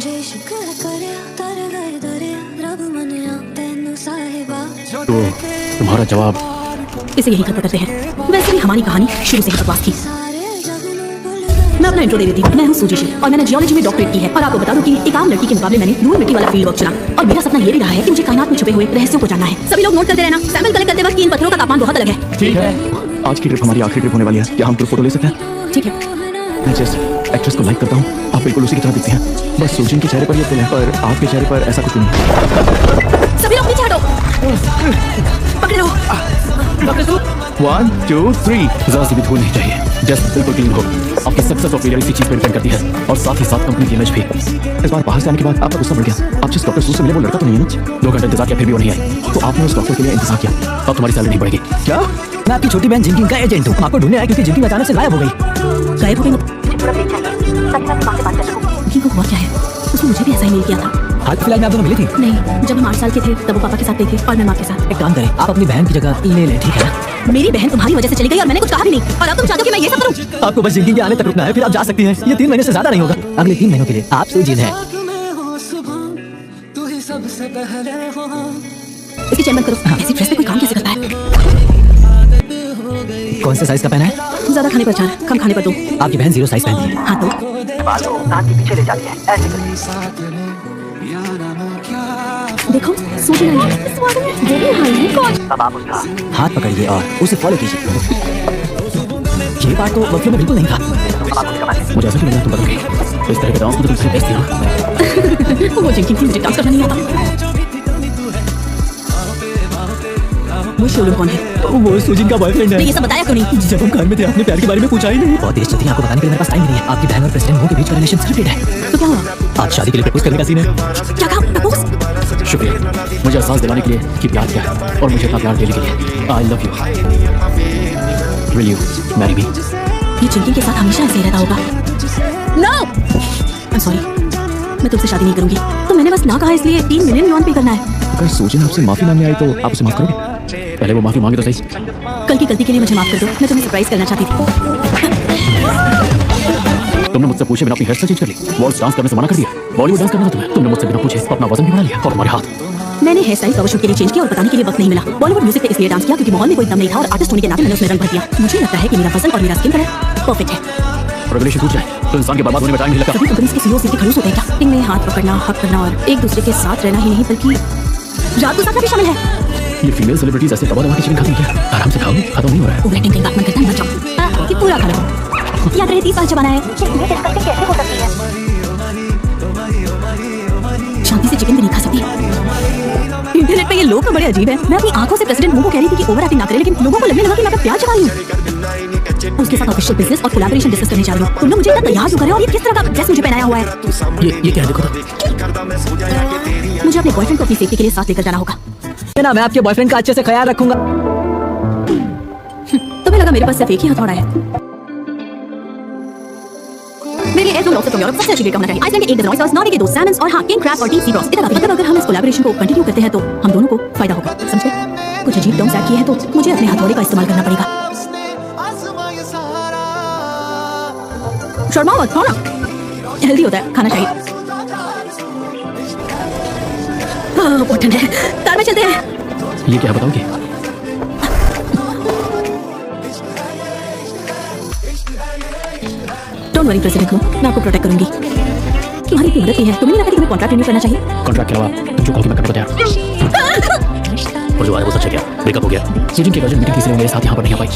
तो तुम्हारा जवाब इसे यही खत्म करते हैं। वैसे भी हमारी कहानी शुरू से ही बकवास थी। मैं अपना इंट्रो दे देती हूँ। मैं हूँ सूजी और मैंने जियोलॉजी में डॉक्टरेट की है। और आपको बता दूं कि एक आम लड़की के मुकाबले मैंने धूल मिट्टी वाला फील्ड वर्क चुना और मेरा सपना ये भी रहा है कि मुझे कायनात में छुपे हुए रहस्यों को जानना है। सभी लोग नोट करते रहना, सैंपल कलेक्ट करते वक्त इन पत्थरों का तापमान बहुत अलग है। ठीक है, आज की ट्रिप हमारी आखिरी ट्रिप होने वाली है। क्या हम ग्रुप फोटो ले सकते हैं? ठीक है। मैं जस्ट एक्ट्रेस को लाइक करता हूँ, आप बिल्कुल उसी की तरह दिखते हैं। बस सूजिन के चेहरे पर ये दिल है, पर आपके चेहरे पर ऐसा कुछ नहीं। सभी लोग नीचे हटो, पकड़े रहो। 1 2 3 जरा सी भी धूल नहीं चाहिए, जस्ट बिल्कुल क्लीन हो। आपकी सक्सेस और फेलियर इसी चीज पर डिपेंड करती है और साथ ही साथ कंपनी की इमेज भी। इस बार बाहर से आने के बाद आपका गुस्सा बढ़ गया। आप जिस डॉक्टर से मिले वो लड़का तो नहीं है ना? 2 घंटे इंतजार किया फिर भी वो नहीं आई, तो आपने उस डॉक्टर के लिए इंतजार किया। अब तुम्हारी सैलरी नहीं बढ़ेगी क्या? मैं आपकी छोटी बहन जिंकिंग का एजेंट हूँ। आपको ढूंढने आया क्योंकि जिंकिंग अचानक से गायब हो गई। गायब हो गई? जिंकिंग को हुआ क्या है? उसने मुझे भी ऐसा ही मेल किया था। हाल फिलहाल में आप दोनों मिले थे? नहीं, जब हम 8 साल के थे तब वो पापा के साथ गई थी और मैं माँ के साथ। एक काम करें, आप अपनी बहन की जगह ले लें, ठीक है ना? मेरी बहन तुम्हारी वजह से चली गई और मैंने कुछ कहा भी नहीं, और अब तुम चाहते हो कि मैं ये सब करूं? आपको बस जिंकिंग के आने तक रुकना है, फिर आप जा सकती हैं। ये 3 महीने से ज्यादा नहीं होगा। अगले 3 महीनों के लिए आप सूजिन है। इसकी चैन बंद करो। ऐसी ड्रेस में कोई काम कैसे करता है? कौन से साइज का पहना है? ज्यादा खाने पर 4, कम खाने पर 2। आपकी बहन 0 साइज पहनती है। हाँ तो पीछे ले जाती है, ऐसे देखो, सूजी आई है। इस वाले में वो भी आई है। कौन? अब आप उसका हाथ पकड़िए और उसे फॉलो कीजिए। ये बात तो वकील में बिल्कुल नहीं था। मुझे ऐसा क्यों लग रहा तुम बदल गई? इस तरह के डांस को तो तुम बेचती हो। वो जिंकिंग थी, मुझे डांस करना नहीं आता। वो शोलूम कौन है? वो सूजिन का बॉयफ्रेंड है। ये सब बताया क्यों नहीं? जब हम घर में थे आपने प्यार के बारे में पूछा ही नहीं। बहुत देर चलती है, आपको बताने के लिए मेरे पास टाइम नहीं है। आपकी बहन और प्रेसिडेंट हो के बीच का रिलेशन स्क्रिप्टेड है। तो क्या हुआ? आप शादी के लिए प्रपोज करने का सीन है। क्या कहा? प्रपोज? शुक्रिया मुझे एहसास दिलाने के लिए कि प्यार क्या है और मुझे इतना प्यार देने के लिए। I love you. Will you marry me? ये जिंकिंग के साथ हमेशा ऐसे ही रहता होगा। नो, आई एम सॉरी, मैं तुमसे शादी नहीं करूंगी। तो मैंने बस ना कहा इसलिए 3 मिलियन युआन पे करना है। अगर सूजिन आपसे माफी मांगने आई तो आप उसे माफ करोगे? पहले वो माफी मांगे तो सही। कल की गलती के लिए मुझे माफ कर दो। मैं तुम्हें सरप्राइज करना चाहती थी। तुमने मुझसे पूछे बिना अपनी हेयर स्टाइल चेंज कर ली, वॉल्स डांस करने से मना कर दिया, बॉलीवुड डांस करना था तुम्हें। तुमने मुझसे बिना पूछे अपना वजन भी बढ़ा लिया और तुम्हारे हाथ। मैंने हेयर स्टाइल कवर शूट के लिए चेंज किया और बताने के लिए वक्त नहीं मिला। बॉलीवुड म्यूजिक पे इसलिए डांस किया क्योंकि माहौल में कोई दम नहीं था और आर्टिस्ट होने के नाते मैंने उसमें रंग भर दिया। मुझे लगता है कि मेरा वजन और मेरा स्किन कलर परफेक्ट है। रेगुलेशन टूट जाए तो इंसान के बर्बाद होने में टाइम नहीं लगता। सभी कंपनीज के सीईओ सिर्फ खड़ूस होते हैं क्या? इनमें हाथ पकड़ना, हक करना और एक दूसरे के साथ रहना ही नहीं बल्कि रात गुजारना भी शामिल है। ये फीमेल सेलिब्रिटीज ऐसे दबा दबा के चिकन खाती हैं क्या? आराम से खाओ, खत्म नहीं हो रहा है। ओवर एक्टिंग कई बात मन करता है, मत जाओ कि पूरा खा लो। याद रहे 30 साल जमाना है। ये डिस्कस्टिंग कैसे हो सकती है? शांति से चिकन भी नहीं खा सकती। इंटरनेट पे ये लोग तो बड़े अजीब हैं। मैं अपनी आंखों से प्रेसिडेंट को कह रही थी कि ओवर एक्टिंग ना करे, लेकिन लोगों को लगने लगा कि मैं प्यार जमा रही हूँ। उसके साथ ऑफिशियल बिजनेस और कोलैबोरेशन डिस्कस करने जा रही हूँ। तुम लोग मुझे इतना तैयार क्यों कर रहे हो और ये किस तरह का ड्रेस मुझे पहनाया हुआ है? ये क्या है देखो तो। मुझे अपने बॉयफ्रेंड को अपनी सेफ्टी के लिए साथ लेकर जाना होगा। ना मैं आपके बॉयफ्रेंड का अच्छे से ख्याल रखूंगा। तुम्हें लगा मेरे पास सिर्फ एक ही हथौड़ा है? मेरे लिए एयर लॉबस्टर फ्रॉम यूरोप सबसे अच्छी रेट होना चाहिए। आइसलैंड के 1 डजन ऑयस्टर्स, नॉर्वे के 2 सैल्मन्स और हाँ किंग क्रैब और डीप सी ब्रॉस। इतना मतलब अगर हम इस कोलैबोरेशन को कंटिन्यू करते हैं तो हम दोनों को फायदा होगा, समझे? कुछ अजीब टर्म्स ऐड किए हैं तो मुझे अपने हथौड़े का इस्तेमाल करना पड़ेगा। शर्मा मत, खाओ ना, हेल्दी होता है, खाना चाहिए। बहुत ठंड है, कार में चलते हैं। ये क्या बताओगे? डोंट वरी प्रेसिडेंट हूँ, मैं आपको प्रोटेक्ट करूंगी। तुम्हारी इतनी मदद की है, तुम्हें नहीं लगता कि तुम्हें कॉन्ट्रैक्ट रिन्यू करना चाहिए? कॉन्ट्रैक्ट के अलावा तुम जो कहोगे मैं करने को तैयार। और जो है वो सच है क्या? ब्रेकअप हो गया। सूजिन की अर्जेंट मीटिंग इसलिए मेरे साथ यहाँ पर नहीं आ पाई।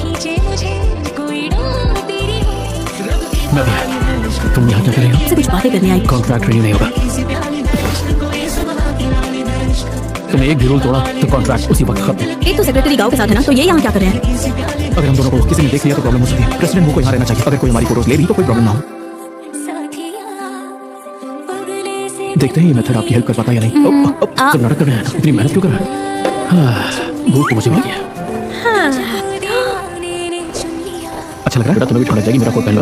मैं भी है। तुम यहाँ क्या कर रही हो? से कुछ बातें करने आई। कॉन्ट्रैक्ट रिन्यू नहीं होगा। तुमने एक भी रूल तोड़ा तो कॉन्ट्रैक्ट उसी वक्त खत्म। एक तो सेक्रेटरी गांव के साथ है ना, तो ये यहाँ क्या कर रहे हैं? अगर हम दोनों को किसी ने देख लिया तो प्रॉब्लम हो सकती है। प्रेसिडेंट को यहाँ रहना चाहिए। अगर कोई हमारी फोटोज ले भी तो कोई प्रॉब्लम ना हो। देखते हैं ये मेथड आपकी हेल्प कर पाता है या नहीं। सब नाटक कर रहे हैं, इतनी मेहनत क्यों कर रहे हैं? भूख तो मुझे भी है। अच्छा लग रहा है? तुम्हें भी ठंड लग जाएगी, मेरा कोट पहन लो।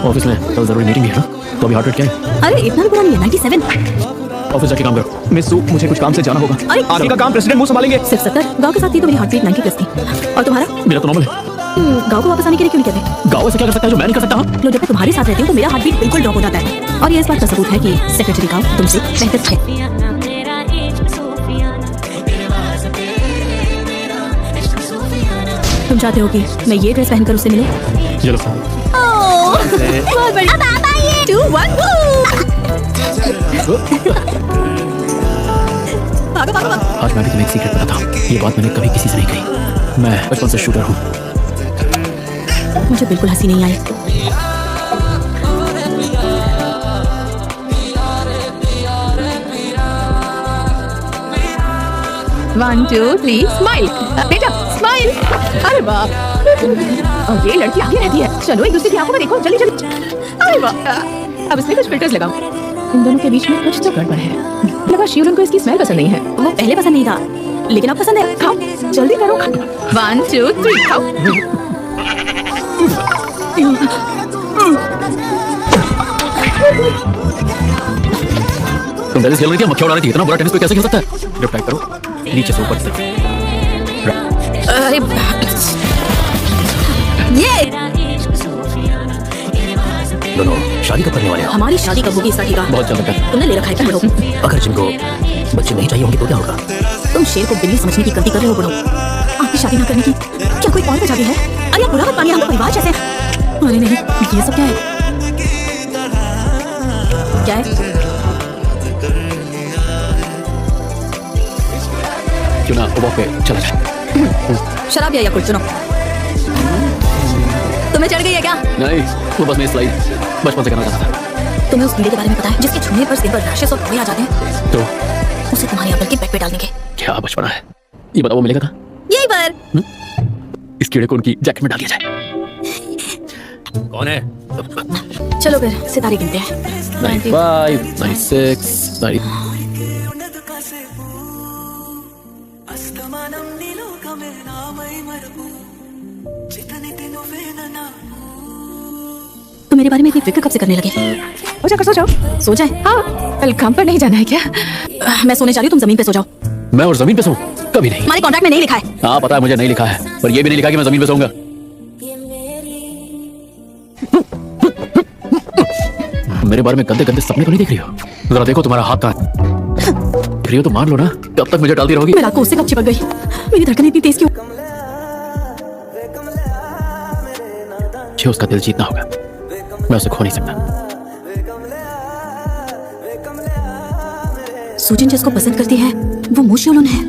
ऑफिस में तो जरूरी मीटिंग भी है ना, तो अभी हार्ट रेट क्या है? अरे इतना बुरा नहीं है, 97। ऑफिस जाके काम करो। मिस सू, मुझे कुछ काम से जाना होगा। अरे आगे का काम प्रेसिडेंट मुंह संभालेंगे। सिर्फ 70। गांव के साथ थी तो मेरी हार्ट रेट 90 प्लस थी। और तुम्हारा? मेरा तो नॉर्मल है। गाँव को वापस आने के लिए क्यों नहीं कहते? गाँव ऐसा क्या कर सकता है जो मैं नहीं कर सकता? हाँ? लो, जब मैं तुम्हारे साथ रहती हूँ तो मेरा हार्ट बीट बिल्कुल ड्रॉप हो जाता है, और ये इस बात का सबूत है कि सेक्रेटरी गाँव तुमसे बेहतर है। तुम चाहते हो कि मैं ये ड्रेस पहनकर उससे मिलूं? चलो बहुत बढ़िया। अब आप आइए। 2 1 भागो भागो भागो। आज मैं भी तुम्हें एक सीक्रेट बताता हूँ। ये बात मैंने कभी किसी से नहीं कही। मैं बचपन से शूटर हूँ। मुझे बिल्कुल हंसी नहीं आई। One two three smile. बेटा स्माइल। अरे वाह, और ये लड़की आगे रहती है। चलो एक दूसरे की आंखों में देखो, जल्दी जल्दी। अरे वाह, अब इसमें कुछ फिल्टर्स लगाओ। इन दोनों के बीच में कुछ तो गड़बड़ है। लगा शिवरन को इसकी स्मेल पसंद नहीं है। वो पहले पसंद नहीं था, लेकिन अब पसंद है। खाओ जल्दी करो। 1 2 3 खाओ। तुम टेनिस खेल रही थी, मक्खियाँ उड़ा रही थी। इतना बुरा टेनिस कोई कैसे खेल सकता है? ग्रिप टाइट करो, नीचे से ऊपर तक। अरे ये दोनों शादी कब करने वाले हो? हमारी शादी कब होगी इसका ठिकाना? बहुत जल्द है। तुमने ले रखा है क्या बुढ़ऊ? अगर जिनको बच्चे नहीं चाहिए होंगे तो क्या होगा? तुम शेर को बिल्ली समझने की गलती कर रहे हो बुढ़ऊ। आपकी शादी ना करने की क्या कोई और वजह भी है? अरे आप बुरा मत मानिए, हम परिवार जैसे हैं। अरे नहीं, ये सब क्या है? क्या है? क्यों ना वॉक पे चला जाए? शराब या कुछ? सुनो, तुम्हें चढ़ गई है क्या? नहीं, वो बस मैं स्लाइड बचपन से करना चाहता था। तुम्हें उस कीड़े के बारे में पता है जिसके छूने पर सिर पर रैशेस और धब्बे आ जाते हैं? तो उसे तुम्हारे अंकल के पेट पे डाल देंगे। क्या बचपना है? ये बताओ, वो मिलेगा कहाँ? यही पर। इस कीड़े को उनकी जैकेट में डाल दिया जाए। कौन है? चलो फिर सितारे गिनते हैं। 95, 96, 90। तो मेरे बारे में इतनी फिक्र कब से करने लगे? सो जाओ। सो जाए? हाँ, कल काम पर नहीं जाना है क्या? मैं सोने जा रही हूँ, तुम जमीन पे सो जाओ। मैं और जमीन पे सोऊं? कभी नहीं। हमारे कॉन्ट्रैक्ट में नहीं लिखा है। हाँ पता है, मुझे नहीं लिखा है, पर ये भी नहीं लिखा कि मैं जमीन पे सोऊंगा। मेरे बारे में गंदे गंदे सपने तो नहीं देख रही हो? जरा देखो तुम्हारा हाथ कहाँ है। देख रही हो तो मार लो ना। कब तक मुझे डालती रहोगी? मैं रात को उससे कब चिपक गई? मेरी धड़कन इतनी तेज क्यों? मुझे उसका दिल जीतना होगा, मैं उसे खो नहीं सकता। सुजिन जिसको पसंद करती है वो मुशियोलन है।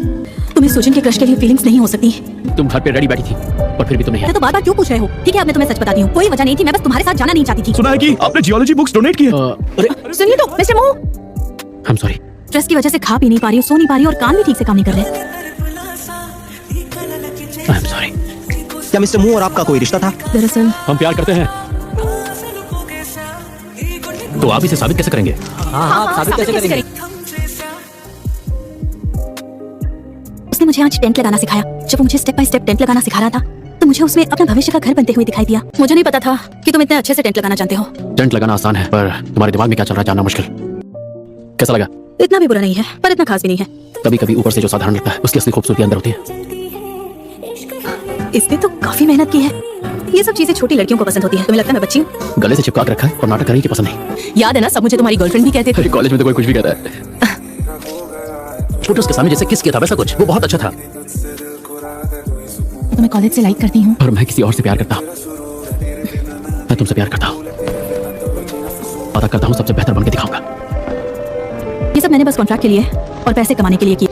तुम्हें सुजिन के क्रश के लिए फीलिंग्स नहीं हो सकती। तुम घर पे रेडी बैठी थी और फिर भी तुम नहीं आई। तो बार-बार क्यों पूछ रहे हो? ठीक है, अब मैं तुम्हें सच बताती हूँ। कोई वजह नहीं थी, मैं बस तुम्हारे साथ जाना नहीं चाहती थी। सुना है कि आपने जियोलॉजी बुक्स डोनेट की है। अरे सुनिए तो मिस्टर मो, आई एम सॉरी। स्ट्रेस की वजह से खा पी नहीं पा रही हूँ, सो नहीं पा रही हूँ और कान भी ठीक से काम नहीं कर रहे। I am sorry. क्या मिस्टर मू और आपका कोई रिश्ता था? दरअसल हम प्यार करते हैं। तो आप इसे साबित कैसे करेंगे? हाँ, साबित कैसे करेंगे? उसने मुझे आज टेंट लगाना सिखाया। जब वो मुझे स्टेप बाय स्टेप टेंट लगाना सिखा रहा था तो मुझे उसमें अपना भविष्य का घर बनते हुए दिखाई दिया। मुझे नहीं पता था कि तुम इतने अच्छे से टेंट लगाना जानते हो। टेंट लगाना आसान है, पर तुम्हारे दिमाग में क्या चल रहा है जानना मुश्किल। कैसा लगा? इतना भी बुरा नहीं है, पर इतना खास भी नहीं है। कभी कभी ऊपर से जो साधारण लगता है उसकी असली खूबसूरती अंदर होती है। इसने तो काफी मेहनत की है। ये सब चीजें छोटी लड़कियों को पसंद होती है। तुम्हें लगता है मैं बच्ची हूँ? गले से चिपका के रखा है और नाटक कर रही कि पसंद नहीं। याद है ना, सब मुझे तुम्हारी गर्लफ्रेंड भी कहते थे। कॉलेज में तो कोई कुछ भी कहता है। फोटोज के सामने जैसे किस किया था वैसा कुछ, वो बहुत अच्छा था। तो मैं कॉलेज से लाइक करती हूँ। और मैं किसी और से प्यार करता हूँ। मैं तुमसे प्यार करता हूँ। वादा करता हूँ सबसे बेहतर बन के दिखाऊंगा। ये सब मैंने बस कॉन्ट्रैक्ट के लिए और पैसे कमाने के लिए किया।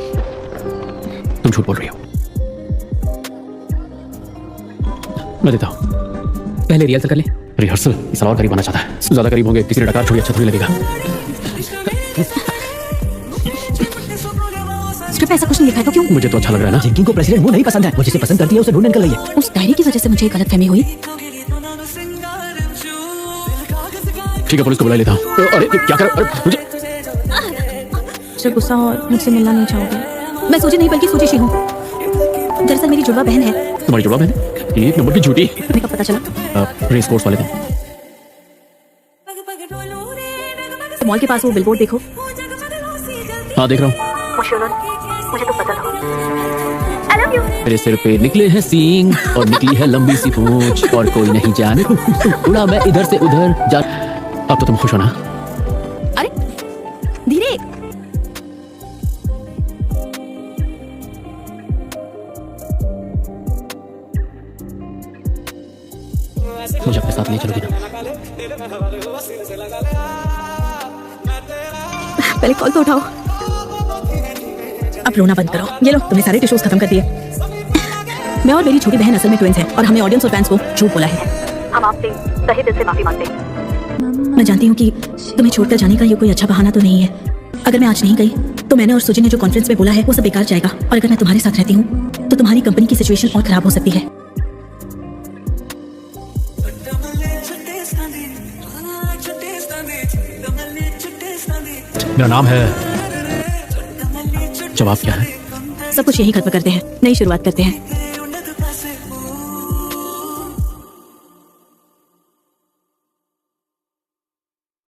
तुम झूठ बोल रही हो। मैं देता हूँ। पहले रिहर्सल कर ले। रिहर्सल? इस और करीब आना चाहता है। ज्यादा करीब होंगे, किसी ने डकार छोड़ी अच्छा थोड़ी लगेगा। स्क्रिप्ट में ऐसा कुछ नहीं लिखा है तो क्यों? मुझे तो अच्छा लग रहा है ना। जिंकिंग को प्रेसिडेंट वो नहीं पसंद है, वो जिसे पसंद करती है उसे ढूंढ निकल रही है। उस डायरी की वजह से मुझे गलतफहमी हुई। ठीक है, पुलिस को बुला लेता हूँ। अरे क्या कर? अरे मुझे सिर्फ गुस्सा और मुझसे मिलना नहीं चाहोगे? मैं सूजी नहीं बल्कि सूजी हूँ। दरअसल मेरी जुड़वा बहन है। तुम्हारी जुड़वा बहन? एक नंबर की झूठी। तुम्हें कब पता चला? रेस कोर्स वाले दिन। मॉल के पास वो बिलबोर्ड देखो। हाँ देख रहा हूँ। मुझे तो पता था। I love you। मेरे सिर पे निकले हैं सींग और निकली है लंबी सी पूंछ और कोई नहीं जाने उड़ा मैं इधर से उधर जा। अब तो तुम खुश हो ना? अरे धीरे। मुझे अपने साथ ले चलोगी ना? पहले कॉल तो उठाओ। अब रोना बंद करो। ये लो, तुमने सारे टिश्यूज खत्म कर दिए। मैं और मेरी छोटी बहन असल में ट्विंस हैं और हमने ऑडियंस और फैंस को झूठ बोला है। हम आपसे तहे दिल से माफी मांगते हैं। मैं जानती हूँ कि तुम्हें छोड़कर जाने का ये कोई अच्छा बहाना तो नहीं है। अगर मैं आज नहीं गई तो मैंने और सुजी ने जो कॉन्फ्रेंस में बोला है वो सब बेकार जाएगा, और अगर मैं तुम्हारे साथ रहती हूँ तो तुम्हारी कंपनी की सिचुएशन और खराब हो सकती है। मेरा नाम है। जवाब क्या है? सब कुछ यही खत्म करते हैं, नई शुरुआत करते हैं।